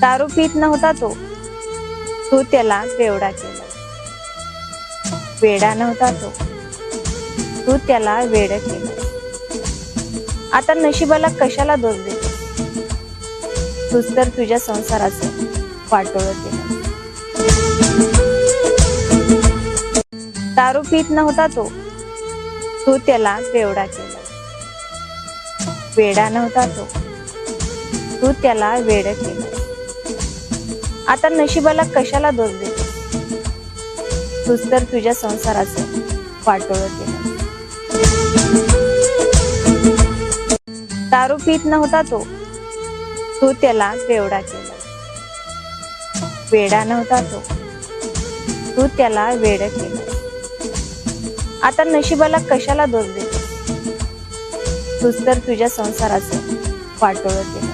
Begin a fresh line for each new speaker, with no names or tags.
दारू पीत नव्हता तो, तू त्याला बेवडा केला. वेडा नव्हता तो, तू त्याला वेड केलं. आता नशिबाला कशाला दोष देतो, तूच तर तुझ्या संसाराचं वाटोळं केलं. दारू पीत नव्हता तो, तू त्याला बेवडा केला. वेडा नव्हता तो, तू त्याला वेड केलं. आता नशिबाला कशाला दोष देतो, तूच तर तुझ्या संसाराचं वाटोळं केलं. दारू पीत नव्हता तो, तू त्याला बेवडा केला. वेडा नव्हता तो, तू त्याला वेड केलं. आता नशिबाला कशाला दोष देतो, तूच तर तुझ्या संसाराचं वाटोळं केलं.